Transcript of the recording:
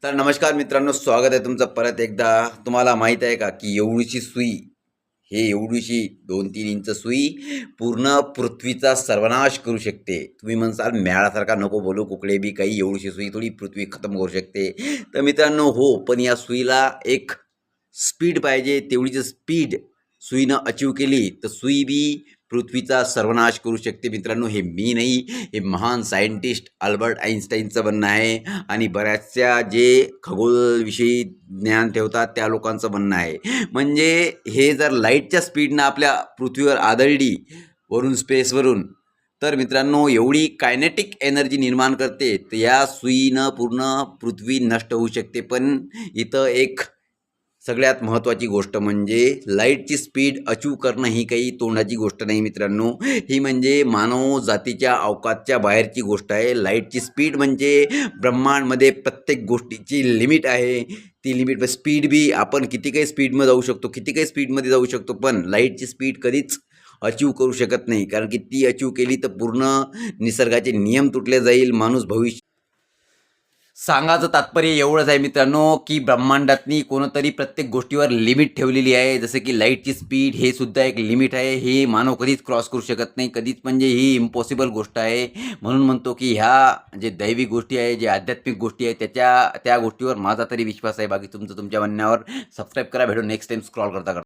तर नमस्कार मित्रांनो, स्वागत आहे तुमचं परत एकदा. तुम्हाला माहीत आहे का की एवढीशी सुई, हे एवढीशी 2-3 इंच सुई पूर्ण पृथ्वीचा सर्वनाश करू शकते. तुम्ही म्हणसाल मेळासारखा नको बोलू, कुकडे बी काही, एवढीशी सुई थोडी पृथ्वी खतम करू शकते. तर मित्रांनो हो, पण या सुईला एक स्पीड पाहिजे. तेवढीच स्पीड सुईनं अचीव केली तर सुई बी पृथ्वीचा सर्वनाश करू शकते. मित्रांनो हे मी नाही, हे महान सायंटिस्ट अल्बर्ट आइन्स्टाईनचं म्हणणं आहे आणि बऱ्याचशा जे खगोलविषयी ज्ञान ठेवतात त्या लोकांचं म्हणणं आहे. म्हणजे हे जर लाईटच्या स्पीडनं आपल्या पृथ्वीवर आदळली वरून स्पेसवरून, तर मित्रांनो एवढी कायनेटिक एनर्जी निर्माण करते, तर या सुईनं पूर्ण पृथ्वी नष्ट होऊ शकते. पण इथं एक सगळ्यात महत्त्वाची गोष्ट म्हणजे लाईटची स्पीड अचीव करणं ही काही तोंडाची गोष्ट नाही मित्रांनो. ही म्हणजे मानव जातीच्या अवकाशच्या बाहेरची गोष्ट आहे. लाईटची स्पीड म्हणजे ब्रह्मांडमध्ये प्रत्येक गोष्टीची लिमिट आहे. ती लिमिट स्पीड बी आपण किती काही स्पीडमध्ये जाऊ शकतो, किती काही स्पीडमध्ये जाऊ शकतो, पण लाईटची स्पीड कधीच अचीव करू शकत नाही. कारण की ती अचीव केली तर पूर्ण निसर्गाचे नियम तुटले जाईल. माणूस भविष्य सांगायचं तात्पर्य एवढंच आहे मित्रांनो, की ब्रह्मांडातनी कोणतरी प्रत्येक गोष्टीवर लिमिट ठेवलेली आहे. जसं की लाईटची स्पीड हे सुद्धा एक लिमिट आहे. हे मानव कधीच क्रॉस करू शकत नाही, कधीच. म्हणजे ही इम्पॉसिबल गोष्ट आहे. म्हणून म्हणतो की ह्या जे दैविक गोष्टी आहे, जे आध्यात्मिक गोष्टी आहे, त्या गोष्टीवर माझा तरी विश्वास आहे. बाकी तुमचं तुमच्या म्हणण्यावर. सबस्क्राईब करा. भेटू नेक्स्ट टाइम स्क्रॉल करता करता.